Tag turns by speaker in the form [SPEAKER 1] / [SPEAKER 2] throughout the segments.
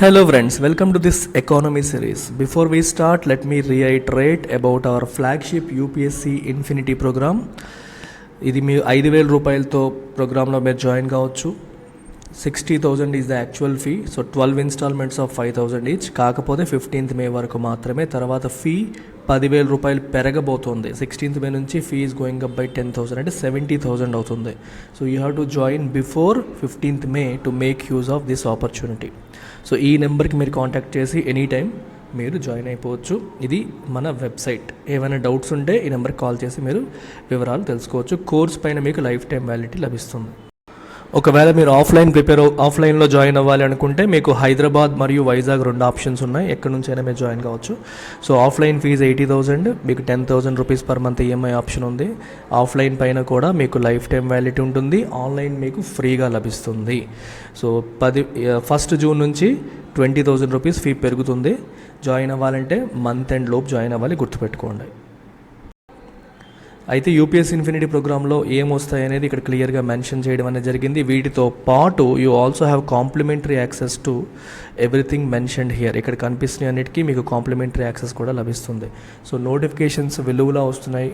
[SPEAKER 1] Hello friends, welcome to this economy series. Before we start, let me reiterate about our flagship UPSC Infinity program. ఇది మీ 5,000 రూపాయలతో ప్రోగ్రాంలో మీరు join కావచ్చు. 60,000 is the actual fee. So 12 installments of 5,000 each. కాకపోతే 15th మే వరకు మాత్రమే. తర్వాత fee 10,000 రూపాయలు పెరగబోతుంది. 16th మే నుంచి fee is going up by 10,000 అంటే 70,000 అవుతుంది. So you have to join before 15th May to make use of this opportunity. So ఈ నెంబర్కి మీరు కాంటాక్ట్ చేసి ఎనీ టైం మీరు జాయిన్ అయిపోవచ్చు. ఇది మన వెబ్సైట్. ఏమైనా డౌట్స్ ఉంటే ఈ నెంబర్కి కాల్ చేసి మీరు వివరాలు తెలుసుకోవచ్చు. కోర్స్ పైన మీకు లైఫ్ టైం వ్యాలిడిటీ లభిస్తుంది. ఒకవేళ మీరు ఆఫ్లైన్లో జాయిన్ అవ్వాలి అనుకుంటే మీకు హైదరాబాద్ మరియు వైజాగ్ 2 ఆప్షన్స్ ఉన్నాయి. ఎక్కడి నుంచి అయినా మీరు జాయిన్ కావచ్చు. సో ఆఫ్లైన్ ఫీజు 80,000, మీకు 10,000 rupees per month EMI option ఉంది. ఆఫ్లైన్ పైన కూడా మీకు లైఫ్ టైం వ్యాలిడిటీ ఉంటుంది. ఆన్లైన్ మీకు ఫ్రీగా లభిస్తుంది. సో 1 జూన్ నుంచి 20,000 రూపీస్ ఫీ పెరుగుతుంది. జాయిన్ అవ్వాలంటే మంత్ ఎండ్ లోపు జాయిన్ అవ్వాలి, గుర్తుపెట్టుకోండి. అయితే యూపీఎస్సీ ఇన్ఫినిటీ ప్రోగ్రాంలో ఏమొస్తాయి అనేది ఇక్కడ క్లియర్గా మెన్షన్ చేయడం అనేది జరిగింది. వీటితో పాటు you also have complimentary access to everything mentioned here. ఇక్కడ కనిపిస్తున్న అన్నిటికీ మీకు కాంప్లిమెంటరీ యాక్సెస్ కూడా లభిస్తుంది. సో నోటిఫికేషన్స్ వెలుగులా వస్తున్నాయి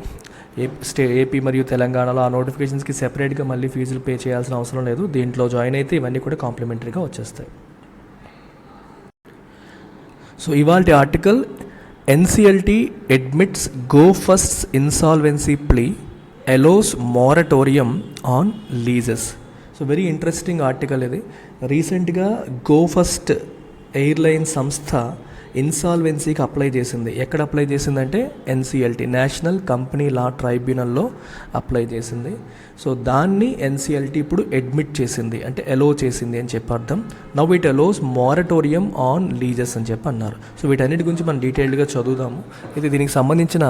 [SPEAKER 1] ఏపీ మరియు తెలంగాణలో. ఆ నోటిఫికేషన్స్కి సెపరేట్గా మళ్ళీ ఫీజులు పే చేయాల్సిన అవసరం లేదు. దీంట్లో జాయిన్ అయితే ఇవన్నీ కూడా కాంప్లిమెంటరీగా వచ్చేస్తాయి. సో ఇవాల్టి article NCLT admits Go First's insolvency plea, allows moratorium on leases. So very interesting article ఇది. రీసెంట్గా గో ఫస్ట్ ఎయిర్లైన్ సంస్థ ఇన్సాల్వెన్సీకి అప్లై చేసింది. ఎక్కడ అప్లై చేసిందంటే NCLT, నేషనల్ కంపెనీ లా ట్రైబ్యునల్లో అప్లై చేసింది. సో దాన్ని NCLT ఇప్పుడు అడ్మిట్ చేసింది, అంటే అలో చేసింది అని చెప్పి అర్థం. Now it allows moratorium on leases అని చెప్పి అన్నారు. సో వీటన్నిటి గురించి మనం డీటెయిల్డ్గా చదువుదాము. ఇది దీనికి సంబంధించిన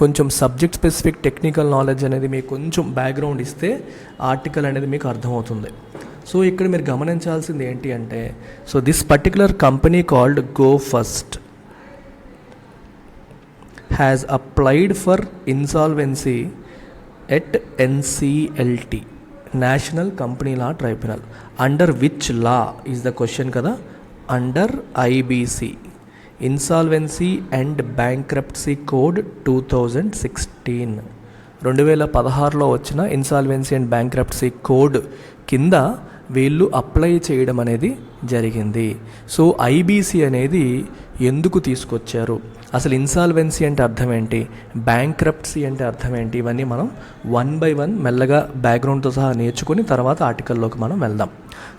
[SPEAKER 1] కొంచెం సబ్జెక్ట్ స్పెసిఫిక్ టెక్నికల్ నాలెడ్జ్ అనేది మీకు కొంచెం బ్యాక్గ్రౌండ్ ఇస్తే ఆర్టికల్ అనేది మీకు అర్థమవుతుంది. సో ఇక్కడ మీరు గమనించాల్సింది ఏంటి అంటే, so this particular company called Go First has applied for insolvency at NCLT, national company law tribunal. Under which law is the question కదా. Under IBC, insolvency and bankruptcy code 2016. 2016లో వచ్చిన ఇన్సాల్వెన్సీ అండ్ బ్యాంక్రప్ట్సీ కోడ్ కింద వీళ్ళు apply చేయడం అనేది జరిగింది. So IBC అనేది ఎందుకు తీసుకొచ్చారు, అసలు ఇన్సాల్వెన్సీ అంటే అర్థం ఏంటి, బ్యాంక్రప్ట్సీ అంటే అర్థం ఏంటి, ఇవన్నీ మనం 1 by 1 మెల్లగా బ్యాక్గ్రౌండ్తో సహా నేర్చుకుని తర్వాత ఆర్టికల్లోకి మనం వెళ్దాం.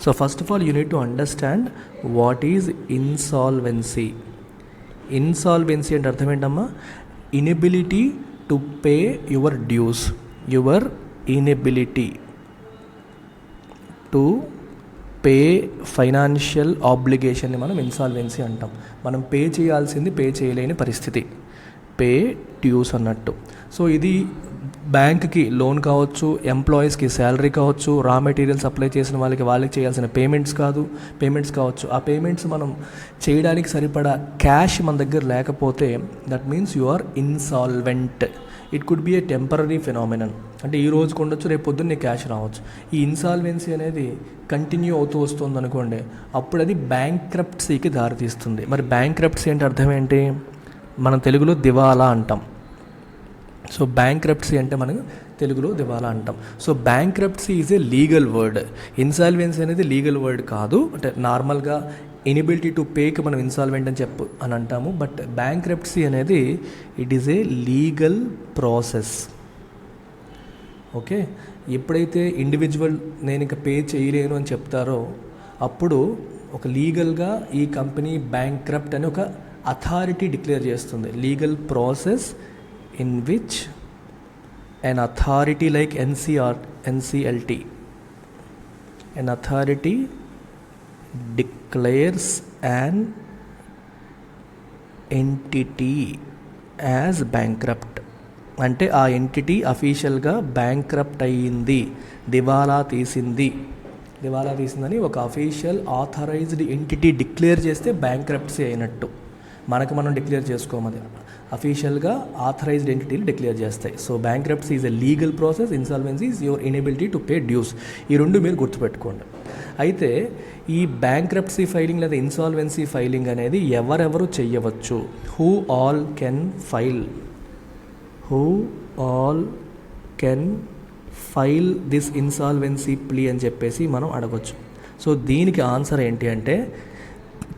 [SPEAKER 1] So first of all you need to understand what is insolvency. Insolvency అంటే అర్థం ఏంటమ్మా, inability to pay your dues, your inability to pay financial ఆబ్లిగేషన్ని మనం ఇన్సాల్వెన్సీ అంటాం. మనం పే చేయాల్సింది పే చేయలేని పరిస్థితి, పే డ్యూస్ అన్నట్టు. సో ఇది బ్యాంక్కి లోన్ కావచ్చు, ఎంప్లాయీస్కి శాలరీ కావచ్చు, రా మెటీరియల్స్ అప్లై చేసిన వాళ్ళకి చేయాల్సిన పేమెంట్స్ కావచ్చు. ఆ పేమెంట్స్ మనం చేయడానికి సరిపడా క్యాష్ మన దగ్గర లేకపోతే that means you are insolvent. It could be a temporary phenomenon, అంటే ఈ రోజుకు ఉండొచ్చు, రేపు పొద్దున్న క్యాష్ రావచ్చు. ఈ ఇన్సాల్వెన్సీ అనేది కంటిన్యూ అవుతూ వస్తుంది అనుకోండి, అప్పుడు అది బ్యాంక్రప్ట్సీకి దారితీస్తుంది. మరి బ్యాంక్రప్ట్సీ అంటే అర్థం ఏంటి, మనం తెలుగులో దివాలా అంటాం. సో బ్యాంక్రప్ట్సీ అంటే మనం తెలుగులో దివాలా అంటాం. So bankruptcy is a legal word. Insolvency అనేది లీగల్ వర్డ్ కాదు. అంటే నార్మల్గా ఇనిబిలిటీ టు పేకి మనం ఇన్సాల్వెంట్ అని అంటాము. బట్ బ్యాంక్రప్ట్సీ అనేది it is a legal process. Okay, ఎప్పుడైతే ఇండివిజువల్ నేను ఇక పే చేయలేను అని చెప్తారో అప్పుడు ఒక లీగల్గా ఈ కంపెనీ బ్యాంక్రప్ట్ అని ఒక అథారిటీ డిక్లేర్ చేస్తుంది. Legal process in which an authority like NCLT, an authority declares an entity as bankrupt. అంటే ఆ ఎంటిటీ అఫీషియల్గా బ్యాంక్రప్ట్ అయ్యింది, దివాలా తీసిందని ఒక అఫీషియల్ ఆథరైజ్డ్ ఎంటిటీ డిక్లేర్ చేస్తే బ్యాంక్రప్ట్సీ అయినట్టు. మనం డిక్లేర్ చేసుకోమది, అఫీషియల్గా ఆథరైజ్డ్ ఎంటిటీలు డిక్లేర్ చేస్తాయి. So bankruptcy is a legal process, insolvency is your inability to pay dues. ఈ రెండు మీరు గుర్తుపెట్టుకోండి. అయితే ఈ బ్యాంక్రప్సీ ఫైలింగ్ లేదా ఇన్సాల్వెన్సీ ఫైలింగ్ అనేది ఎవరెవరు చెయ్యవచ్చు? Who all can file this insolvency plea అని చెప్పేసి మనం అడగచ్చు. సో దీనికి ఆన్సర్ ఏంటి అంటే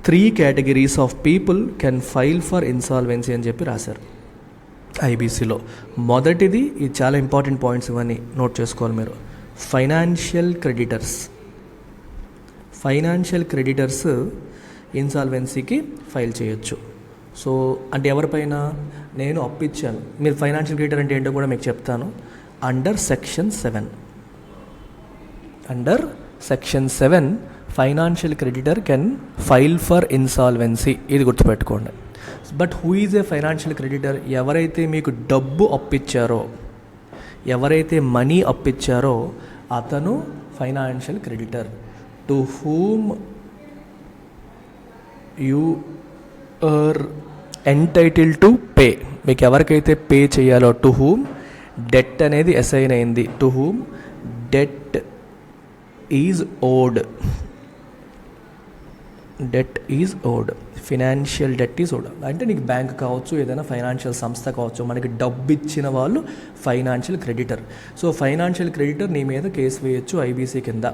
[SPEAKER 1] 3 categories of people can file for insolvency అని చెప్పి రాశారు ఐబీసీలో. మొదటిది, ఇది చాలా ఇంపార్టెంట్ పాయింట్స్, ఇవన్నీ నోట్ చేసుకోవాలి మీరు. ఫైనాన్షియల్ క్రెడిటర్స్ ఇన్సాల్వెన్సీకి ఫైల్ చేయొచ్చు. సో అంటే ఎవరిపైన? నేను అప్పిచ్చాను, మీరు ఫైనాన్షియల్ క్రెడిటర్ అంటే ఏంటో కూడా మీకు చెప్తాను. Under section 7 financial creditor can file for insolvency, ఇది గుర్తుపెట్టుకోండి. But who is a financial creditor? ఎవరైతే మీకు డబ్బు అప్పిచ్చారో, ఎవరైతే మనీ అప్పిచ్చారో అతను financial creditor. To whom you are entitle to pay, మీకు ఎవరికైతే పే చేయాలో, టు హూమ్ డెట్ అనేది అసైన్ అయింది, to whom debt is owed, financial debt is owed. అంటే నీకు బ్యాంక్ కావచ్చు, ఏదైనా ఫైనాన్షియల్ సంస్థ కావచ్చు, మనకి డబ్బు ఇచ్చిన వాళ్ళు financial creditor. So financial creditor నీ మీద కేసు వేయొచ్చు ఐబీసీ కింద,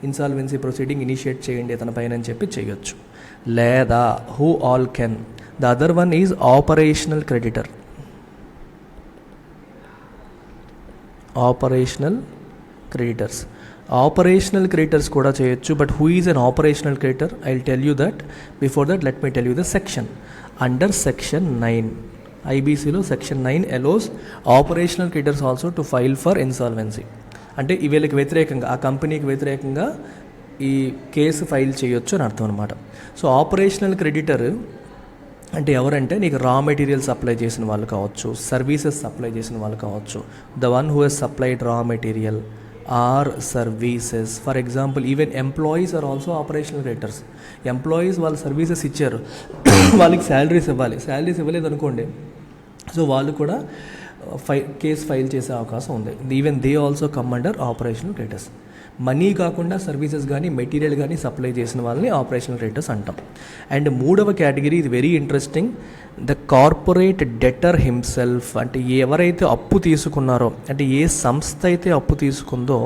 [SPEAKER 1] ఇన్సాల్వెన్సీ ప్రొసీడింగ్ ఇనిషియేట్ చేయండి అతని పైన అని చెప్పి చేయొచ్చు. లేదా who all can, the other one is operational creditor. Operational creditors కూడా చేయొచ్చు. But who is an operational creditor? I will tell you that. Before that let me tell you the section. Under section 9 ఐబీసీలో section 9 allows operational creditors also to file for insolvency. అంటే వీళ్ళకి వ్యతిరేకంగా, ఆ కంపెనీకి వ్యతిరేకంగా ఈ కేసు ఫైల్ చేయొచ్చు అని అర్థం అనమాట. సో ఆపరేషనల్ క్రెడిటర్ అంటే ఎవరంటే నీకు రా మెటీరియల్ సప్లై చేసిన వాళ్ళు కావచ్చు, సర్వీసెస్ సప్లై చేసిన వాళ్ళు కావచ్చు. The one who has supplied raw material or services. For example even employees are also operational creditors. Employees వాళ్ళు సర్వీసెస్ ఇచ్చారు, వాళ్ళకి శాలరీస్ ఇవ్వలేదు అనుకోండి, సో వాళ్ళు కూడా కేసు ఫైల్ చేసే అవకాశం ఉంది. Even they also come under operational creditors. Money కాకుండా సర్వీసెస్ కానీ మెటీరియల్ కానీ సప్లై చేసిన వాళ్ళని ఆపరేషనల్ క్రెడిటర్స్ అంటాం. అండ్ మూడవ కేటగిరీ, ఇది very interesting, the corporate డెటర్ himself. అంటే ఎవరైతే అప్పు తీసుకున్నారో, అంటే ఏ సంస్థ అయితే అప్పు తీసుకుందో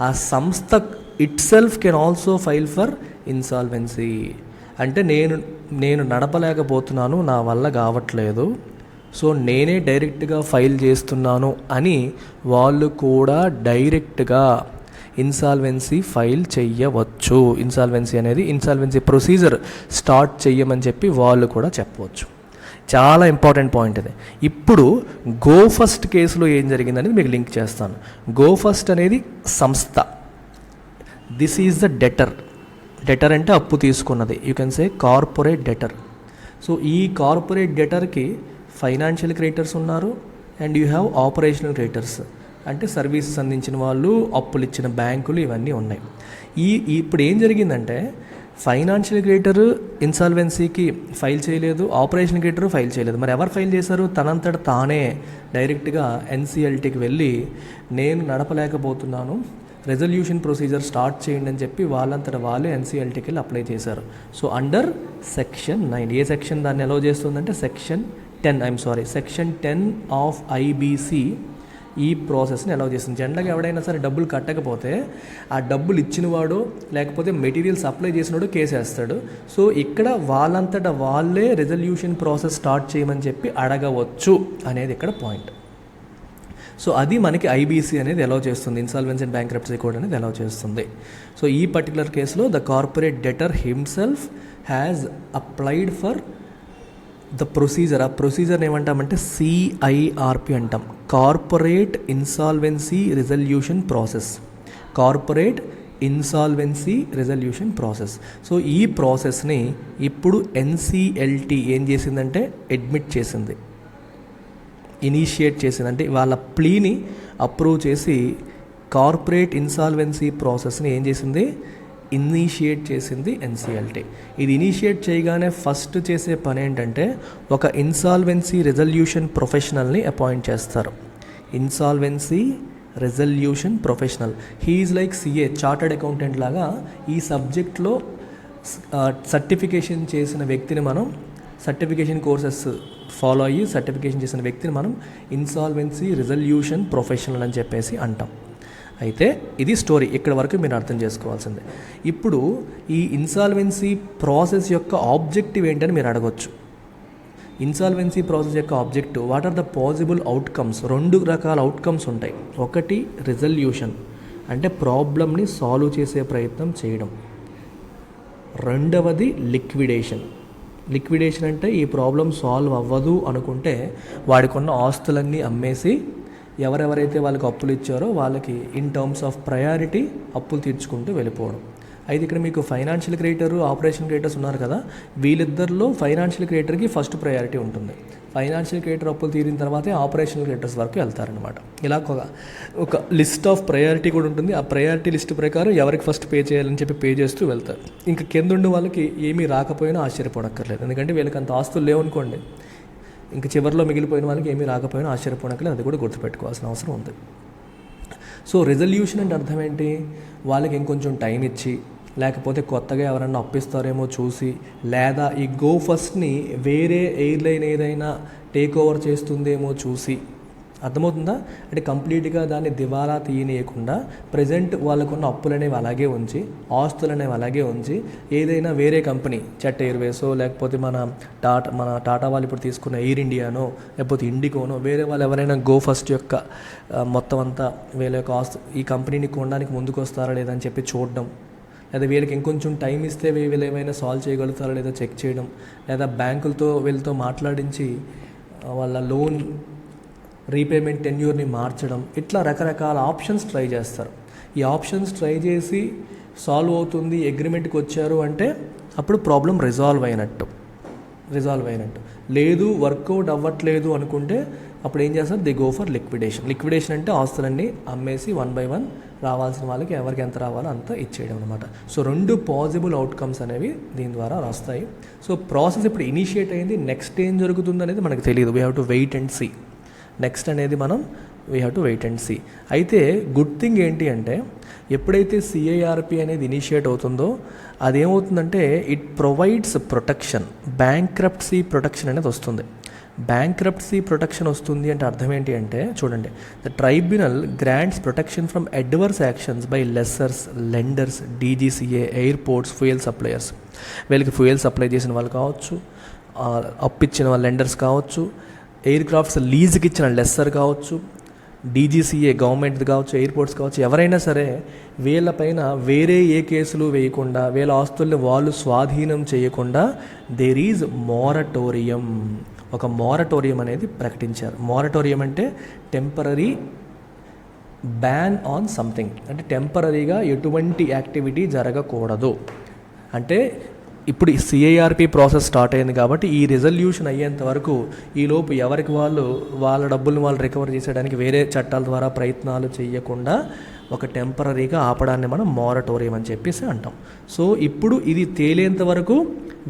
[SPEAKER 1] ఆ సంస్థ it self can also file for insolvency. అంటే నేను నడపలేకపోతున్నాను, నా వల్ల కావట్లేదు, సో నేనే డైరెక్ట్గా ఫైల్ చేస్తున్నాను అని వాళ్ళు కూడా డైరెక్ట్గా ఇన్సాల్వెన్సీ ఫైల్ చెయ్యవచ్చు. ఇన్సాల్వెన్సీ ప్రొసీజర్ స్టార్ట్ చెయ్యమని చెప్పి వాళ్ళు కూడా చెప్పవచ్చు. చాలా ఇంపార్టెంట్ పాయింట్ ఇది. ఇప్పుడు గో ఫస్ట్ కేసులో ఏం జరిగిందనేది మీకు లింక్ చేస్తాను. గో ఫస్ట్ అనేది సంస్థ, దిస్ ఈజ్ ద డెటర్ అంటే అప్పు తీసుకున్నది, you can say corporate డెటర్. So ఈ కార్పొరేట్ డెటర్కి ఫైనాన్షియల్ క్రెడిటర్స్ ఉన్నారు and you have operational creditors, అంటే సర్వీసెస్ అందించిన వాళ్ళు, అప్పులు ఇచ్చిన బ్యాంకులు, ఇవన్నీ ఉన్నాయి. ఇప్పుడు ఏం జరిగిందంటే ఫైనాన్షియల్ క్రెడిటర్ ఇన్సాల్వెన్సీకి ఫైల్ చేయలేదు, ఆపరేషనల్ క్రెడిటర్ ఫైల్ చేయలేదు. మరి ఎవరు ఫైల్ చేశారు? తనంతట తానే డైరెక్ట్గా ఎన్సిఎల్టీకి వెళ్ళి నేను నడపలేకపోతున్నాను, రెజల్యూషన్ ప్రొసీజర్ స్టార్ట్ చేయండి అని చెప్పి వాళ్ళంతట వాళ్ళే ఎన్సిఎల్టీకి వెళ్ళి అప్లై చేశారు. సో అండర్ సెక్షన్ 9, ఏ సెక్షన్ దాన్ని అలౌ చేస్తుందంటే సెక్షన్ 10 ఆఫ్ ఐబీసీ ఈ ప్రాసెస్ని అలౌ చేస్తుంది. జనరల్గా ఎవడైనా సరే డబ్బులు కట్టకపోతే ఆ డబ్బులు ఇచ్చినవాడు లేకపోతే మెటీరియల్ సప్లై చేసినవాడు కేసు వేస్తాడు. సో ఇక్కడ వాళ్ళంతటా వాళ్ళే రెజల్యూషన్ ప్రాసెస్ స్టార్ట్ చేయమని చెప్పి అడగవచ్చు అనేది ఇక్కడ పాయింట్. సో అది మనకి ఐబీసీ అనేది అలౌ చేస్తుంది, ఇన్సాల్వెన్సీ అండ్ బ్యాంక్రప్సీ కోడ్ అనేది అలౌ చేస్తుంది. సో ఈ పర్టికులర్ కేసులో the corporate డెటర్ himself has applied for the procedure. ఆ ప్రొసీజర్ని ఏమంటామంటే సిఐఆర్పి అంటాం, corporate insolvency resolution process. So ఈ ప్రాసెస్ని ఇప్పుడు ఎన్సిఎల్టీ ఏం చేసిందంటే అడ్మిట్ చేసింది, ఇనిషియేట్ చేసింది. అంటే వాళ్ళ ప్లీని అప్రూవ్ చేసి కార్పొరేట్ ఇన్సాల్వెన్సీ ప్రాసెస్ని ఏం చేసింది? ఇనిషియేట్ చేసింది ఎన్సిఎల్టీ. ఇది ఇనిషియేట్ చేయగానే ఫస్ట్ చేసే పని ఏంటంటే ఒక ఇన్సాల్వెన్సీ రెజల్యూషన్ ప్రొఫెషనల్ని అపాయింట్ చేస్తారు. Insolvency resolution professional, he is like CA, chartered accountant లాగా ఈ సబ్జెక్ట్లో సర్టిఫికేషన్ చేసిన వ్యక్తిని మనం, సర్టిఫికేషన్ కోర్సెస్ ఫాలో అయ్యి సర్టిఫికేషన్ చేసిన వ్యక్తిని మనం ఇన్సాల్వెన్సీ రెజల్యూషన్ ప్రొఫెషనల్ అని చెప్పేసి అంటాం. అయితే ఇది స్టోరీ, ఇక్కడ వరకు మీరు అర్థం చేసుకోవాల్సిందే. ఇప్పుడు ఈ ఇన్సాల్వెన్సీ ప్రాసెస్ యొక్క ఆబ్జెక్టివ్ ఏంటని మీరు అడగొచ్చు. ఇన్సాల్వెన్సీ ప్రాసెస్ యొక్క objective, what are the possible outcomes? 2 రకాల అవుట్కమ్స్ ఉంటాయి. ఒకటి రిజల్యూషన్, అంటే ప్రాబ్లమ్ని సాల్వ్ చేసే ప్రయత్నం చేయడం. రెండవది లిక్విడేషన్. లిక్విడేషన్ అంటే ఈ ప్రాబ్లం సాల్వ్ అవ్వదు అనుకుంటే వాడికున్న ఆస్తులన్నీ అమ్మేసి ఎవరెవరైతే వాళ్ళకి అప్పులు ఇచ్చారో వాళ్ళకి ఇన్ టర్మ్స్ ఆఫ్ ప్రయారిటీ అప్పులు తీర్చుకుంటూ వెళ్ళిపోవడం. అయితే ఇక్కడ మీకు ఫైనాన్షియల్ క్రెడిటర్, ఆపరేషన్ క్రెడిటర్స్ ఉన్నారు కదా, వీళ్ళిద్దరిలో ఫైనాన్షియల్ క్రెడిటర్కి ఫస్ట్ ప్రయారిటీ ఉంటుంది. ఫైనాన్షియల్ క్రెడిటర్ అప్పులు తీరిన తర్వాతే ఆపరేషనల్ క్రెడిటర్స్ వరకు వెళ్తారనమాట. ఇలా ఒక లిస్ట్ ఆఫ్ ప్రయారిటీ కూడా ఉంటుంది. ఆ ప్రయారిటీ లిస్ట్ ప్రకారం ఎవరికి ఫస్ట్ పే చేయాలని చెప్పి పే చేస్తూ వెళ్తారు. ఇంకా కింద ఉండే వాళ్ళకి ఏమీ రాకపోయినా ఆశ్చర్యపోనక్కర్లేదు, ఎందుకంటే వీళ్ళకి అంత ఆస్తులు లేవనుకోండి, ఇంకా చివరిలో మిగిలిపోయిన వాళ్ళకి ఏమీ రాకపోయినా ఆశ్చర్యపోనక్కర్లేదు. అది కూడా గుర్తుపెట్టుకోవాల్సిన అవసరం ఉంది. సో రిజల్యూషన్ అంటే అర్థం ఏంటి? వాళ్ళకి ఇంకొంచెం టైం ఇచ్చి, లేకపోతే కొత్తగా ఎవరన్నా అప్పిస్తారేమో చూసి, లేదా ఈ గో ఫస్ట్ని వేరే ఎయిర్లైన్ ఏదైనా టేక్ ఓవర్ చేస్తుందేమో చూసి, అర్థమవుతుందా? అంటే కంప్లీట్గా దాన్ని దివాలా తీయనీయకుండా ప్రజెంట్ వాళ్ళకున్న అప్పులు అనేవి అలాగే ఉంచి, ఆస్తులు అనేవి అలాగే ఉంచి, ఏదైనా వేరే కంపెనీ, జెట్ ఎయిర్వేసో లేకపోతే మన టాటా వాళ్ళు ఇప్పుడు తీసుకున్న ఎయిర్ ఇండియానో లేకపోతే ఇండిగోనో, వేరే వాళ్ళు ఎవరైనా గో ఫస్ట్ యొక్క మొత్తం అంతా వీళ్ళ యొక్క ఆస్తు ఈ కంపెనీని కొనడానికి ముందుకు వస్తారా లేదని చెప్పి చూడడం, లేదా వీళ్ళకి ఇంకొంచెం టైం ఇస్తే వీళ్ళు ఏమైనా సాల్వ్ చేయగలుగుతారా లేదా చెక్ చేయడం, లేదా బ్యాంకులతో వీళ్ళతో మాట్లాడించి వాళ్ళ లోన్ రీపేమెంట్ టెన్యూర్ని మార్చడం, ఇట్లా రకరకాల ఆప్షన్స్ ట్రై చేస్తారు. ఈ ఆప్షన్స్ ట్రై చేసి సాల్వ్ అవుతుంది, అగ్రిమెంట్కి వచ్చారు అంటే అప్పుడు ప్రాబ్లం రిజాల్వ్ అయినట్టు. లేదు వర్కౌట్ అవ్వట్లేదు అనుకుంటే అప్పుడు ఏం చేస్తారు? They go for liquidation. Liquidation అంటే ఆస్తులన్నీ అమ్మేసి 1 by 1 రావాల్సిన వాళ్ళకి ఎవరికి ఎంత రావాలో అంత ఇచ్చేయడం అనమాట. సో 2 పాసిబుల్ అవుట్కమ్స్ అనేవి దీని ద్వారా వస్తాయి. సో ప్రాసెస్ ఇప్పుడు ఇనిషియేట్ అయింది, నెక్స్ట్ ఏం జరుగుతుంది అనేది మనకు తెలియదు. We have to wait and see. Next అనేది we have to wait and see. అయితే గుడ్ థింగ్ ఏంటి అంటే ఎప్పుడైతే సిఐఆర్పి అనేది ఇనిషియేట్ అవుతుందో అదేమవుతుందంటే it provides protection, bankruptcy protection అనేది వస్తుంది. బ్యాంక్రప్ట్సీ ప్రొటెక్షన్ వస్తుంది అంటే అర్థం ఏంటి అంటే చూడండి, the tribunal grants protection from adverse actions by lessors, lenders, DGCA, airports, fuel suppliers. వీళ్ళకి ఫ్యూయల్ సప్లై చేసిన వాళ్ళు కావచ్చు, అప్పిచ్చిన వాళ్ళ లెండర్స్ కావచ్చు, ఎయిర్ క్రాఫ్ట్స్ లీజ్కి ఇచ్చిన లెస్సర్ కావచ్చు, డీజీసీఏ గవర్నమెంట్ది కావచ్చు, ఎయిర్పోర్ట్స్ కావచ్చు, ఎవరైనా సరే వీళ్ళపైన వేరే ఏ కేసులు వేయకుండా, వీళ్ళ ఆస్తుల్ని వాళ్ళు స్వాధీనం చేయకుండా దేర్ ఈజ్ మోరటోరియం, ఒక మోరటోరియం అనేది ప్రకటించారు. మోరటోరియం అంటే టెంపరరీ బ్యాన్ ఆన్ సంథింగ్, అంటే టెంపరరీగా ఎటువంటి యాక్టివిటీ జరగకూడదు. అంటే ఇప్పుడు సిఐఆర్పి ప్రాసెస్ స్టార్ట్ అయింది కాబట్టి ఈ రిజల్యూషన్ అయ్యేంత వరకు ఈలోపు ఎవరికి వాళ్ళ డబ్బులను వాళ్ళు రికవర్ చేసేయడానికి వేరే చట్టాల ద్వారా ప్రయత్నాలు చేయకుండా ఒక టెంపరరీగా ఆపడాన్ని మనం మోరటోరియం అని చెప్పేసి అంటాం. సో ఇప్పుడు ఇది తేలేంత వరకు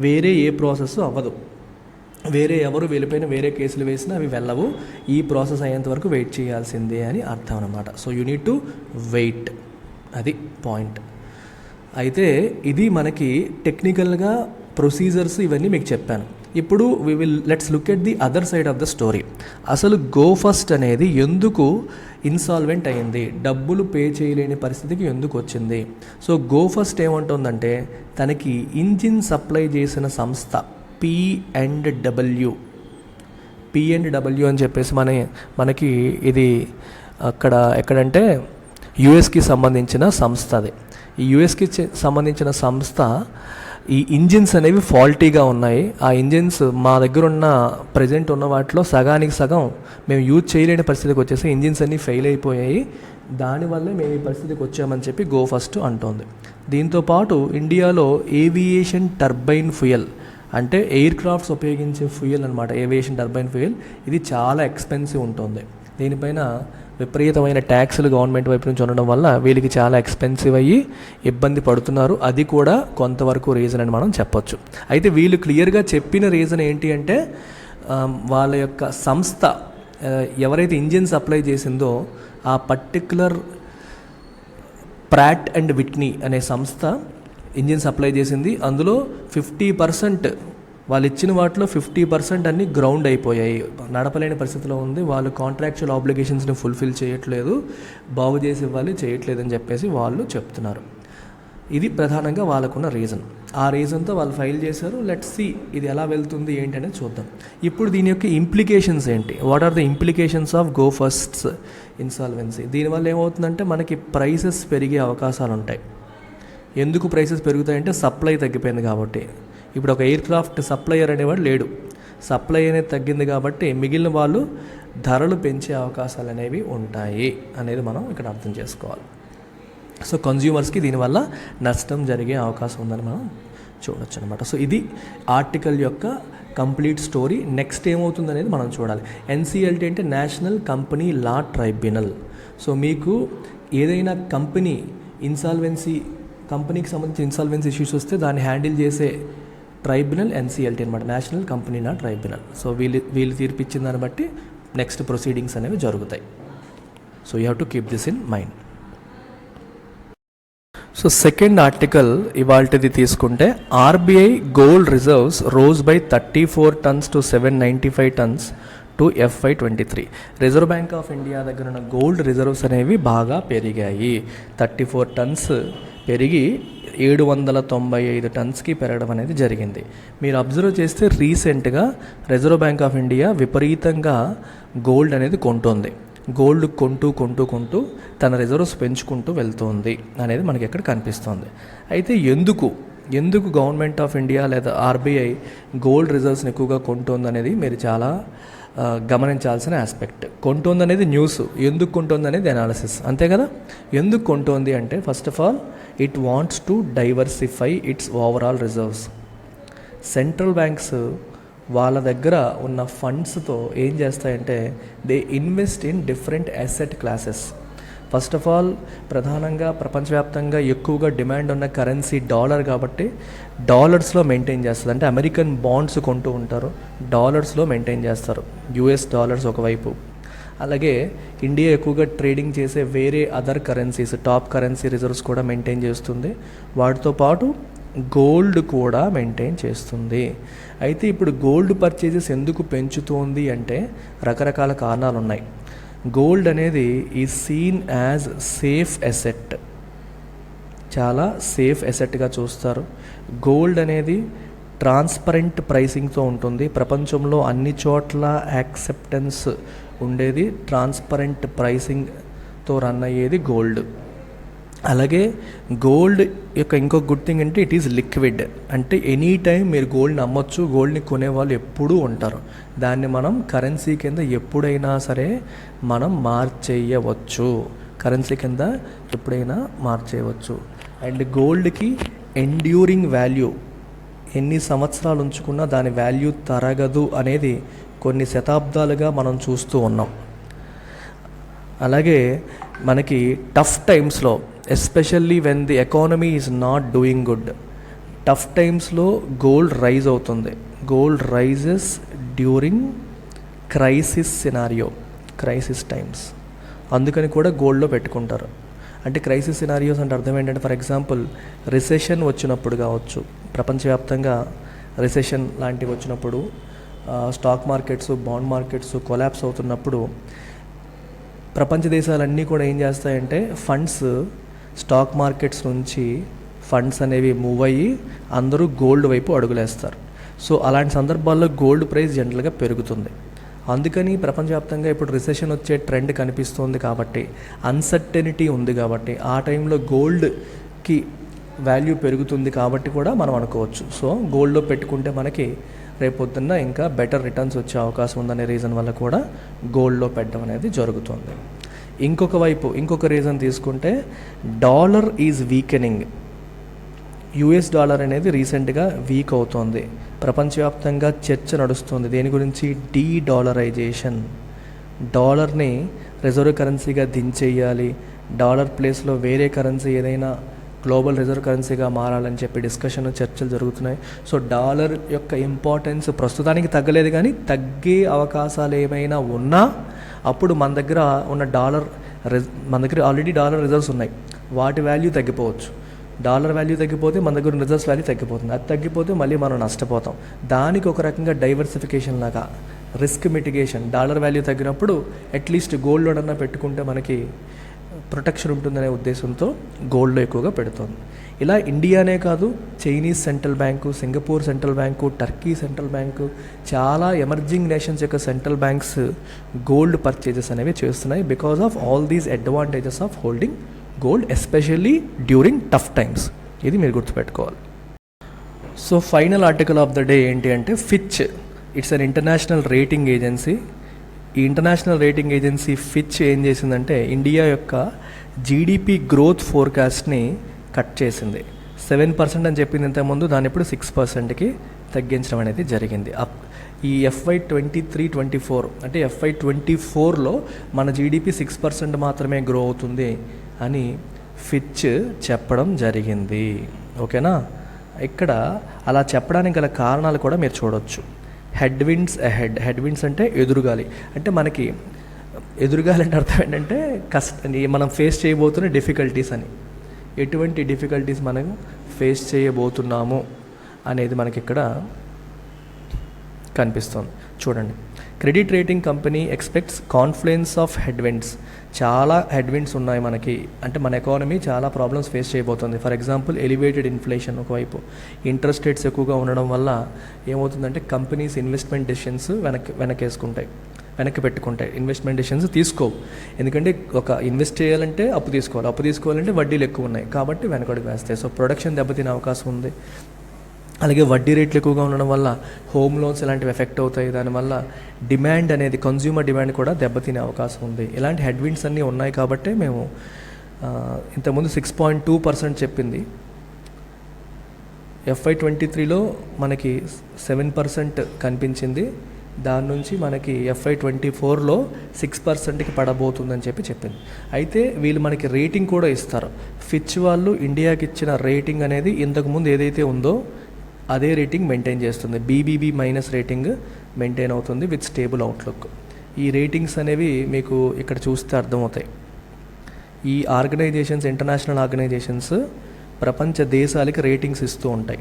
[SPEAKER 1] వేరే ఏ ప్రాసెస్ అవ్వదు, వేరే ఎవరు వెళ్ళిపోయిన వేరే కేసులు వేసినా అవి వెళ్ళవు. ఈ ప్రాసెస్ అయ్యేంత వరకు వెయిట్ చేయాల్సిందే అని అర్థం అనమాట. So you need to wait, అది పాయింట్. అయితే ఇది మనకి టెక్నికల్గా ప్రొసీజర్స్ ఇవన్నీ మీకు చెప్పాను. ఇప్పుడు let's look at the other side of the story. అసలు గో ఫస్ట్ అనేది ఎందుకు ఇన్సాల్వెంట్ అయింది, డబ్బులు పే చేయలేని పరిస్థితికి ఎందుకు వచ్చింది? సో గో ఫస్ట్ ఏమంటుందంటే తనకి ఇంజిన్ సప్లై చేసిన సంస్థ P&W అని చెప్పేసి మనకి ఇది ఎక్కడంటే యుఎస్కి సంబంధించిన సంస్థ. అది ఈ యుఎస్కి సంబంధించిన సంస్థ ఈ ఇంజిన్స్ అనేవి ఫాల్టీగా ఉన్నాయి, ఆ ఇంజిన్స్ మా దగ్గర ఉన్న ప్రజెంట్ ఉన్న వాటిలో సగానికి సగం మేము యూజ్ చేయలేని పరిస్థితికి వచ్చేసి ఇంజిన్స్ అన్నీ ఫెయిల్ అయిపోయాయి, దానివల్లే మేము ఈ పరిస్థితికి వచ్చామని చెప్పి గో ఫస్ట్ అంటోంది. దీంతోపాటు ఇండియాలో ఏవియేషన్ టర్బైన్ ఫ్యూయల్, అంటే ఎయిర్ క్రాఫ్ట్స్ ఉపయోగించే ఫ్యూయల్ అనమాట, ఏవియేషన్ టర్బైన్ ఫ్యూయల్, ఇది చాలా ఎక్స్పెన్సివ్ ఉంటుంది. దీనిపైన విపరీతమైన ట్యాక్సులు గవర్నమెంట్ వైపు నుంచి ఉండడం వల్ల వీళ్ళకి చాలా ఎక్స్పెన్సివ్ అయ్యి ఇబ్బంది పడుతున్నారు. అది కూడా కొంతవరకు రీజన్ అని మనం చెప్పొచ్చు. అయితే వీళ్ళు క్లియర్గా చెప్పిన రీజన్ ఏంటి అంటే వాళ్ళ యొక్క సంస్థ ఎవరైతే ఇంజిన్ సప్లై చేసిందో ఆ పర్టిక్యులర్ ప్రాట్ అండ్ విట్నీ అనే సంస్థ ఇంజిన్ సప్లై చేసింది. అందులో 50% వాళ్ళు ఇచ్చిన వాటిలో 50% అన్నీ గ్రౌండ్ అయిపోయాయి, నడపలేని పరిస్థితిలో ఉంది. వాళ్ళు కాంట్రాక్చువల్ ఆబ్లిగేషన్స్ని ఫుల్ఫిల్ చేయట్లేదు, బాగు చేసి ఇవ్వాలి, చేయట్లేదు అని చెప్పేసి వాళ్ళు చెప్తున్నారు. ఇది ప్రధానంగా వాళ్ళకున్న రీజన్. ఆ రీజన్తో వాళ్ళు ఫైల్ చేశారు. లెట్స్ సీ ఇది ఎలా వెళ్తుంది ఏంటి అనేది చూద్దాం. ఇప్పుడు దీని యొక్క ఇంప్లికేషన్స్ ఏంటి, what are the implications of Go First's insolvency? దీనివల్ల ఏమవుతుందంటే మనకి ప్రైసెస్ పెరిగే అవకాశాలు ఉంటాయి. ఎందుకు ప్రైసెస్ పెరుగుతాయంటే సప్లై తగ్గిపోయింది కాబట్టి. ఇప్పుడు ఒక ఎయిర్ క్రాఫ్ట్ సప్లయర్ అనేవాడు లేడు, సప్లై అనేది తగ్గింది కాబట్టి మిగిలిన వాళ్ళు ధరలు పెంచే అవకాశాలు అనేవి ఉంటాయి అనేది మనం ఇక్కడ అర్థం చేసుకోవాలి. సో కన్జ్యూమర్స్కి దీనివల్ల నష్టం జరిగే అవకాశం ఉందని మనం చూడొచ్చు అనమాట. సో ఇది ఆర్టికల్ యొక్క కంప్లీట్ స్టోరీ. నెక్స్ట్ ఏమవుతుంది అనేది మనం చూడాలి. ఎన్సిఎల్టీ అంటే national company law tribunal. So మీకు ఏదైనా కంపెనీకి సంబంధించి ఇన్సాల్వెన్సీ ఇష్యూస్ వస్తే దాన్ని హ్యాండిల్ చేసే ట్రైబ్యునల్ ఎన్సిఎల్టీ అనమాట, national company law tribunal. So వీళ్ళు తీర్పిచ్చిన దాన్ని బట్టి నెక్స్ట్ ప్రొసీడింగ్స్ అనేవి జరుగుతాయి. So you have to keep this in mind. So second article ఇవాల్టిది తీసుకుంటే RBI gold reserves rose by 34 tons to 795 tons to FY23. Reserve bank of India దగ్గర ఉన్న గోల్డ్ రిజర్వ్స్ అనేవి బాగా పెరిగాయి. 34 tons పెరిగి 795 tonsకి పెరగడం అనేది జరిగింది. మీరు అబ్జర్వ్ చేస్తే రీసెంట్గా రిజర్వ్ బ్యాంక్ ఆఫ్ ఇండియా విపరీతంగా గోల్డ్ అనేది కొంటోంది. గోల్డ్ కొంటూ తన రిజర్వ్స్ పెంచుకుంటూ వెళ్తుంది అనేది మనకి ఇక్కడ కనిపిస్తుంది. అయితే ఎందుకు గవర్నమెంట్ ఆఫ్ ఇండియా లేదా ఆర్బీఐ గోల్డ్ రిజర్వ్స్ని ఎక్కువగా కొంటోంది అనేది మీరు చాలా గమనించాల్సిన ఆస్పెక్ట్. కొంటోంది అనేది న్యూస్, ఎందుకు కొంటోంది అనేది అనాలిసిస్, అంతే కదా. ఎందుకు కొంటోంది అంటే first of all it wants to diversify it's overall reserves. Central banks వాళ్ళ దగ్గర ఉన్న ఫండ్స్తో ఏం చేస్తాయంటే they invest in different asset classes. First of all ప్రధానంగా ప్రపంచవ్యాప్తంగా ఎక్కువగా డిమాండ్ ఉన్న కరెన్సీ డాలర్ కాబట్టి డాలర్స్లో మెయింటైన్ చేస్తుంది. అంటే అమెరికన్ బాండ్స్ కొంటూ ఉంటారు, డాలర్స్లో మెయింటైన్ చేస్తారు, యుఎస్ డాలర్స్ ఒకవైపు. అలాగే ఇండియా ఎక్కువగా ట్రేడింగ్ చేసే వేరే other currencies, top currency reserves కూడా మెయింటైన్ చేస్తుంది. వాటితో పాటు గోల్డ్ కూడా మెయింటైన్ చేస్తుంది. అయితే ఇప్పుడు గోల్డ్ పర్చేజెస్ ఎందుకు పెంచుతోంది అంటే రకరకాల కారణాలు ఉన్నాయి. గోల్డ్ అనేది ఈ సీన్ యాజ్ సేఫ్ ఎసెట్, చాలా సేఫ్ ఎసెట్గా చూస్తారు. గోల్డ్ అనేది ట్రాన్స్పరెంట్ ప్రైసింగ్తో ఉంటుంది. ప్రపంచంలో అన్ని చోట్ల యాక్సెప్టెన్స్ ఉండేది ట్రాన్స్పరెంట్ ప్రైసింగ్తో రన్ అయ్యేది గోల్డ్. అలాగే గోల్డ్ యొక్క ఇంకో గుడ్ థింగ్ అంటే ఇట్ ఈజ్ లిక్విడ్. అంటే ఎనీ టైం మీరు గోల్డ్ని అమ్మొచ్చు, గోల్డ్ని కొనేవాళ్ళు ఎప్పుడూ ఉంటారు. దాన్ని మనం కరెన్సీ కింద ఎప్పుడైనా సరే మనం మార్చేయవచ్చు, కరెన్సీ కింద ఎప్పుడైనా మార్చేయవచ్చు. అండ్ గోల్డ్కి ఎండ్యూరింగ్ వాల్యూ, ఎన్ని సంవత్సరాలు ఉంచుకున్నా దాని వాల్యూ తరగదు అనేది కొన్ని శతాబ్దాలుగా మనం చూస్తూ ఉన్నాం. అలాగే మనకి టఫ్ టైమ్స్లో, especially when the economy is not doing good, tough టైమ్స్లో గోల్డ్ రైజ్ అవుతుంది. Gold rises during crisis scenario, crisis times. అందుకని కూడా గోల్డ్లో పెట్టుకుంటారు. అంటే క్రైసిస్ సినారియోస్ అంటే అర్థం ఏంటంటే ఫర్ ఎగ్జాంపుల్ రిసెషన్ వచ్చినప్పుడు కావచ్చు, ప్రపంచవ్యాప్తంగా రిసెషన్ లాంటివి వచ్చినప్పుడు, stock markets, bond markets collapse అవుతున్నప్పుడు ప్రపంచ దేశాలన్నీ కూడా ఏం చేస్తాయంటే ఫండ్స్, స్టాక్ మార్కెట్స్ నుంచి ఫండ్స్ అనేవి మూవ్ అయ్యి అందరూ గోల్డ్ వైపు అడుగులేస్తారు. సో అలాంటి సందర్భాల్లో గోల్డ్ ప్రైస్ జనరల్గా పెరుగుతుంది. అందుకని ప్రపంచవ్యాప్తంగా ఇప్పుడు రిసెషన్ వచ్చే ట్రెండ్ కనిపిస్తుంది కాబట్టి, అన్సర్టెనిటీ ఉంది కాబట్టి ఆ టైంలో గోల్డ్కి వాల్యూ పెరుగుతుంది కాబట్టి కూడా మనం అనుకోవచ్చు. సో గోల్డ్లో పెట్టుకుంటే మనకి రేపొద్దున్న ఇంకా బెటర్ రిటర్న్స్ వచ్చే అవకాశం ఉందనే రీజన్ వల్ల కూడా గోల్డ్లో పెట్టడం అనేది జరుగుతుంది. ఇంకొక రీజన్ తీసుకుంటే dollar is weakening. US dollar అనేది రీసెంట్గా వీక్ అవుతోంది. ప్రపంచవ్యాప్తంగా చర్చ నడుస్తుంది దేని గురించి, డీ డాలరైజేషన్. డాలర్ని రిజర్వ్ కరెన్సీగా దించేయాలి, డాలర్ ప్లేస్లో వేరే కరెన్సీ ఏదైనా గ్లోబల్ రిజర్వ్ కరెన్సీగా మారాలని చెప్పి డిస్కషన్ చర్చలు జరుగుతున్నాయి. సో డాలర్ యొక్క ఇంపార్టెన్స్ ప్రస్తుతానికి తగ్గలేదు, కానీ తగ్గే అవకాశాలు ఏమైనా ఉన్నా అప్పుడు మన దగ్గర ఉన్న మన దగ్గర ఆల్రెడీ డాలర్ రిజర్వ్స్ ఉన్నాయి, వాటి వాల్యూ తగ్గిపోవచ్చు. డాలర్ వాల్యూ తగ్గిపోతే మన దగ్గర రిజర్వ్స్ వాల్యూ తగ్గిపోతుంది, అది తగ్గిపోతే మళ్ళీ మనం నష్టపోతాం. దానికి ఒక రకంగా డైవర్సిఫికేషన్ లాగా రిస్క్ మిటిగేషన్, డాలర్ వాల్యూ తగ్గినప్పుడు అట్లీస్ట్ గోల్డ్ లోన్ అన్నా పెట్టుకుంటే మనకి ప్రొటెక్షన్ ఉంటుందనే ఉద్దేశంతో గోల్డ్లో ఎక్కువగా పెడుతుంది. ఇలా ఇండియానే కాదు, Chinese central bank, Singapore central bank, Turkey central bank, చాలా ఎమర్జింగ్ నేషన్స్ యొక్క సెంట్రల్ బ్యాంక్స్ గోల్డ్ పర్చేజెస్ అనేవి చేస్తున్నాయి because of all these advantages of holding gold, especially during tough times. ఇది మీరు గుర్తుపెట్టుకోవాలి. So final article of the day ఏంటి అంటే Fitch. It's an international rating agency. ఈ ఇంటర్నేషనల్ రేటింగ్ ఏజెన్సీ ఫిచ్ ఏం చేసిందంటే ఇండియా యొక్క జీడిపి గ్రోత్ ఫోర్కాస్ట్ని కట్ చేసింది. 7% అని చెప్పింది ఇంతకుముందు, దాన్ని ఇప్పుడు 6%కి తగ్గించడం అనేది జరిగింది. ఈ FY 23-24 అంటే FY 24లో మన జీడిపి 6% మాత్రమే గ్రో అవుతుంది అని ఫిచ్ చెప్పడం జరిగింది. ఓకేనా? ఇక్కడ అలా చెప్పడానికి గల కారణాలు కూడా మీరు చూడవచ్చు. Headwinds ahead. హెడ్విండ్స్ అంటే ఎదురుగాలి. అంటే మనకి ఎదురుగాలి అంటే అర్థం ఏంటంటే మనం ఫేస్ చేయబోతున్న డిఫికల్టీస్ అని. ఎటువంటి డిఫికల్టీస్ మనం ఫేస్ చేయబోతున్నాము అనేది మనకి ఇక్కడ కనిపిస్తుంది. చూడండి, credit rating company expects confluence of headwinds. చాలా హెడ్విండ్స్ ఉన్నాయి మనకి, అంటే మన ఎకానమీ చాలా ప్రాబ్లమ్స్ ఫేస్ చేయబోతుంది. ఫర్ ఎగ్జాంపుల్ ఎలివేటెడ్ ఇన్ఫ్లేషన్ ఒకవైపు, ఇంట్రెస్ట్ రేట్స్ ఎక్కువగా ఉండడం వల్ల ఏమవుతుందంటే కంపెనీస్ ఇన్వెస్ట్మెంట్ డెసిషన్స్ వెనక్కి పెట్టుకుంటాయి. ఇన్వెస్ట్మెంట్ డెసిషన్స్ తీసుకోవు, ఎందుకంటే ఒక ఇన్వెస్ట్ చేయాలంటే అప్పు తీసుకోవాలంటే వడ్డీలు ఎక్కువ ఉన్నాయి కాబట్టి వెనకడుగు వేస్తాయి. సో ప్రొడక్షన్ దెబ్బతినే అవకాశం ఉంది. అలాగే వడ్డీ రేట్లు ఎక్కువగా ఉండడం వల్ల హోమ్ లోన్స్ ఇలాంటివి ఎఫెక్ట్ అవుతాయి. దానివల్ల డిమాండ్ అనేది, కన్జ్యూమర్ డిమాండ్ కూడా దెబ్బతినే అవకాశం ఉంది. ఇలాంటి హెడ్విండ్స్ అన్నీ ఉన్నాయి కాబట్టి మేము ఇంతకుముందు 6.2% చెప్పింది. FY 23లో మనకి 7% కనిపించింది. దాని నుంచి మనకి FY 24లో 6%కి పడబోతుందని చెప్పింది. అయితే వీళ్ళు మనకి రేటింగ్ కూడా ఇస్తారు. ఫిచ్ వాళ్ళు ఇండియాకి ఇచ్చిన రేటింగ్ అనేది ఇంతకుముందు ఏదైతే ఉందో అదే రేటింగ్ మెయింటైన్ చేస్తుంది. BBB- రేటింగ్ మెయింటైన్ అవుతుంది విత్ స్టేబుల్ అవుట్లుక్. ఈ రేటింగ్స్ అనేవి మీకు ఇక్కడ చూస్తే అర్థమవుతాయి. ఈ ఆర్గనైజేషన్స్, ఇంటర్నేషనల్ ఆర్గనైజేషన్స్ ప్రపంచ దేశాలకి రేటింగ్స్ ఇస్తూ ఉంటాయి.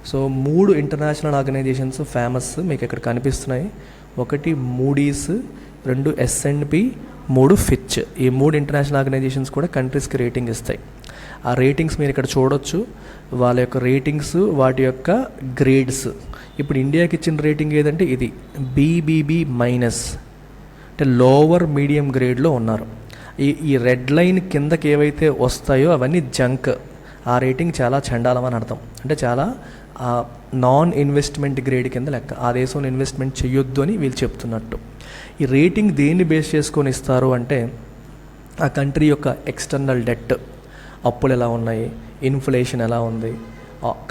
[SPEAKER 1] సో 3 ఇంటర్నేషనల్ ఆర్గనైజేషన్స్ ఫేమస్ మీకు ఇక్కడ కనిపిస్తున్నాయి. 1 మూడీస్, 2 S&P, 3 ఫిచ్. ఈ 3 ఇంటర్నేషనల్ ఆర్గనైజేషన్స్ కూడా కంట్రీస్కి రేటింగ్ ఇస్తాయి. ఆ రేటింగ్స్ మీరు ఇక్కడ చూడొచ్చు. వాళ్ళ యొక్క రేటింగ్స్, వాటి యొక్క గ్రేడ్స్. ఇప్పుడు ఇండియాకి ఇచ్చిన రేటింగ్ ఏదంటే ఇది BBB-, అంటే లోవర్ మీడియం గ్రేడ్లో ఉన్నారు. ఈ రెడ్ లైన్ కిందకి ఏవైతే వస్తాయో అవన్నీ జంక్. ఆ రేటింగ్ చాలా చండాలం అని అర్థం. అంటే చాలా నాన్ ఇన్వెస్ట్మెంట్ గ్రేడ్ కింద లెక్క. ఆ దేశంలో ఇన్వెస్ట్మెంట్ చేయొద్దు అని వీళ్ళు చెప్తున్నట్టు. ఈ రేటింగ్ దేన్ని బేస్ చేసుకొని ఇస్తారు అంటే ఆ కంట్రీ యొక్క ఎక్స్టర్నల్ డెట్, అప్పులు ఎలా ఉన్నాయి, ఇన్ఫ్లేషన్ ఎలా ఉంది,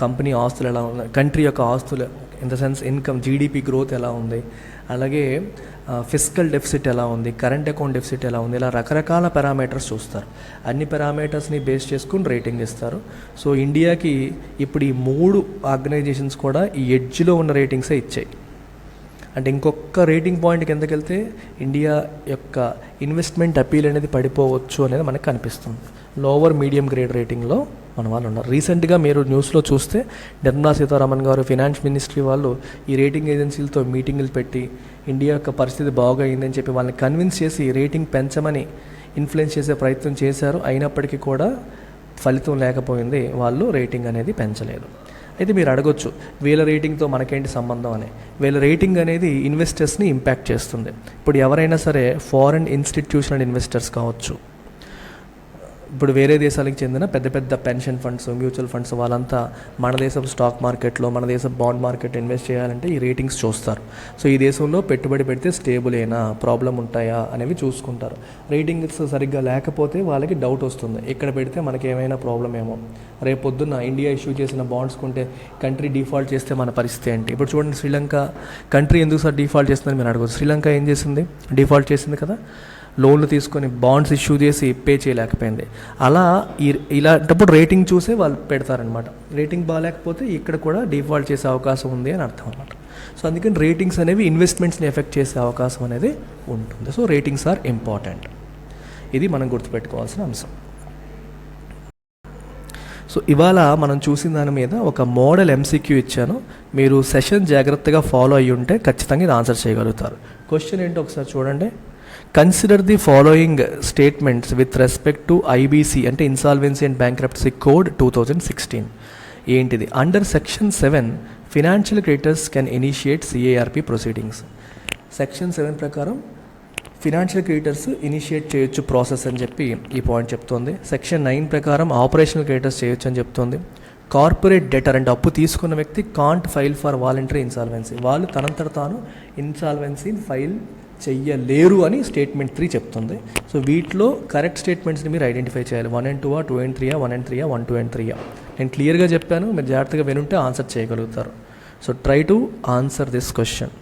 [SPEAKER 1] కంపెనీ ఆస్తులు ఎలా ఉన్నాయి, కంట్రీ యొక్క ఆస్తులు in the sense income, GDP growth ఎలా ఉంది, అలాగే ఫిస్కల్ డెఫిసిట్ ఎలా ఉంది, కరెంట్ అకౌంట్ డెఫిసిట్ ఎలా ఉంది, ఇలా రకరకాల పారామీటర్స్ చూస్తారు. అన్ని పారామీటర్స్ని బేస్ చేసుకుని రేటింగ్ ఇస్తారు. సో ఇండియాకి ఇప్పుడు ఈ 3 ఆర్గనైజేషన్స్ కూడా ఈ ఎడ్జ్లో ఉన్న రేటింగ్సే ఇచ్చాయి. అంటే ఇంకొక రేటింగ్ పాయింట్ కిందకి వెళ్తే ఇండియా యొక్క ఇన్వెస్ట్మెంట్ అపీల్ అనేది పడిపోవచ్చు అనేది మనకు కనిపిస్తుంది. లోవర్ మీడియం గ్రేడ్ రేటింగ్లో మన వాళ్ళు ఉన్నారు. రీసెంట్గా మీరు న్యూస్లో చూస్తే నిర్మలా సీతారామన్ గారు, ఫినాన్స్ మినిస్ట్రీ వాళ్ళు ఈ రేటింగ్ ఏజెన్సీలతో మీటింగులు పెట్టి ఇండియా యొక్క పరిస్థితి బాగైందని చెప్పి వాళ్ళని కన్విన్స్ చేసి రేటింగ్ పెంచమని ఇన్ఫ్లుయెన్స్ చేసే ప్రయత్నం చేశారు. అయినప్పటికీ కూడా ఫలితం లేకపోయింది. వాళ్ళు రేటింగ్ అనేది పెంచలేదు. అయితే మీరు అడగొచ్చు, వీళ్ళ రేటింగ్తో మనకేంటి సంబంధం అని. వీళ్ళ రేటింగ్ అనేది ఇన్వెస్టర్స్ని ఇంపాక్ట్ చేస్తుంది. ఇప్పుడు ఎవరైనా సరే ఫారెన్ ఇన్స్టిట్యూషనల్ ఇన్వెస్టర్స్ కావచ్చు, ఇప్పుడు వేరే దేశాలకు చెందిన పెద్ద పెద్ద పెన్షన్ ఫండ్స్, మ్యూచువల్ ఫండ్స్ వాళ్ళంతా మన దేశం స్టాక్ మార్కెట్లో, మన దేశం బాండ్ మార్కెట్ ఇన్వెస్ట్ చేయాలంటే ఈ రేటింగ్స్ చూస్తారు. సో ఈ దేశంలో పెట్టుబడి పెడితే స్టేబులేనా, ప్రాబ్లం ఉంటాయా అనేవి చూసుకుంటారు. రేటింగ్స్ సరిగ్గా లేకపోతే వాళ్ళకి డౌట్ వస్తుంది, ఇక్కడ పెడితే మనకి ఏమైనా ప్రాబ్లం ఏమో, రేపు పొద్దున్న ఇండియా ఇష్యూ చేసిన బాండ్స్ కొంటే కంట్రీ డిఫాల్ట్ చేస్తే మన పరిస్థితి ఏంటి. ఇప్పుడు చూడండి, శ్రీలంక కంట్రీ ఎందుకు సార్ డిఫాల్ట్ చేస్తుందని మీరు అడగచ్చు. శ్రీలంక ఏం చేసింది, డిఫాల్ట్ చేసింది కదా, లోన్లు తీసుకొని బాండ్స్ ఇష్యూ చేసి పే చేయలేకపోయింది. అలా ఇలాంటప్పుడు రేటింగ్ చూసే వాళ్ళు పెడతారనమాట. రేటింగ్ బాగాలేకపోతే ఇక్కడ కూడా డిఫాల్ట్ చేసే అవకాశం ఉంది అని అర్థం అనమాట. సో అందుకని రేటింగ్స్ అనేవి ఇన్వెస్ట్మెంట్స్ని ఎఫెక్ట్ చేసే అవకాశం అనేది ఉంటుంది. So ratings are important. ఇది మనం గుర్తుపెట్టుకోవాల్సిన అంశం. సో ఇవాళ మనం చూసిన దాని మీద ఒక మోడల్ ఎంసీక్యూ ఇచ్చాను. మీరు సెషన్ జాగ్రత్తగా ఫాలో అయ్యి ఉంటే ఖచ్చితంగా ఇది ఆన్సర్ చేయగలుగుతారు. క్వశ్చన్ ఏంటో ఒకసారి చూడండి. Consider the following statements with respect to IBC అంటే ఇన్సాల్వెన్సీ అండ్ బ్యాంక్రప్టసీ కోడ్ 2016. ఏంటిది? Under section 7 financial creditors can initiate CIRP proceedings. Section 7 ప్రకారం ఫినాన్షియల్ క్రెడిటర్స్ ఇనిషియేట్ చేయొచ్చు ప్రాసెస్ అని చెప్పి ఈ పాయింట్ చెప్తోంది. సెక్షన్ 9 ప్రకారం ఆపరేషనల్ క్రెడిటర్స్ చేయొచ్చు అని చెప్తోంది. కార్పొరేట్ డెటర్ అంటే అప్పు తీసుకున్న వ్యక్తి can't file for voluntary insolvency, వాళ్ళు తనంతట తాను ఇన్సాల్వెన్సీని ఫైల్ చెయ్యలేరు అని స్టేట్మెంట్ 3 చెప్తుంది. సో వీటిలో కరెక్ట్ స్టేట్మెంట్స్ని మీరు ఐడెంటిఫై చేయాలి. 1 and 2, 2 and 3, 1 and 3, 1, 2 and 3. నేను క్లియర్గా చెప్పాను, మీరు జాగ్రత్తగా వినుంటే ఆన్సర్ చేయగలుగుతారు. So try to answer this question.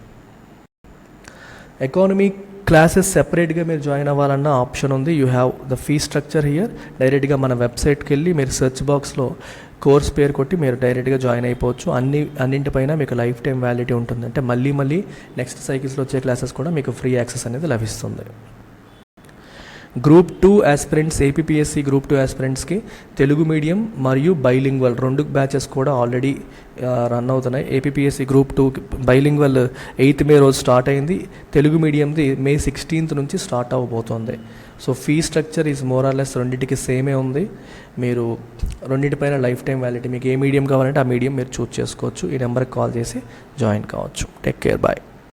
[SPEAKER 1] Economy classes సెపరేట్గా మీరు జాయిన్ అవ్వాలన్న ఆప్షన్ ఉంది. You have the fee structure here. డైరెక్ట్గా మన వెబ్సైట్కి వెళ్ళి మీరు సెర్చ్ బాక్స్లో కోర్స్ పేరు కొట్టి మీరు డైరెక్ట్గా జాయిన్ అయిపోవచ్చు. అన్నింటిపైన మీకు లైఫ్ టైం వ్యాలిడిటీ ఉంటుంది. అంటే మళ్ళీ నెక్స్ట్ సైకిల్స్లో వచ్చే క్లాసెస్ కూడా మీకు ఫ్రీ యాక్సెస్ అనేది లభిస్తుంది. గ్రూప్ 2 ఆస్పిరెంట్స్, ఏపీపీఎస్సీ గ్రూప్ 2 ఆస్పిరెంట్స్కి తెలుగు మీడియం మరియు బైలింగ్వల్ 2 బ్యాచెస్ కూడా ఆల్రెడీ రన్ అవుతున్నాయి. APPSC group 2 bilingual 8th May రోజు స్టార్ట్ అయింది. తెలుగు మీడియంది May 16th నుంచి స్టార్ట్ అవ్వబోతోంది. So fee structure is more or less రెండింటికి సేమే ఉంది. మీరు రెండింటిపైన లైఫ్ టైం వ్యాలిడిటీ, మీకు ఏ మీడియం కావాలంటే ఆ మీడియం మీరు చూస్ చేసుకోవచ్చు. ఈ నెంబర్కి కాల్ చేసి జాయిన్ కావచ్చు. Take care, bye.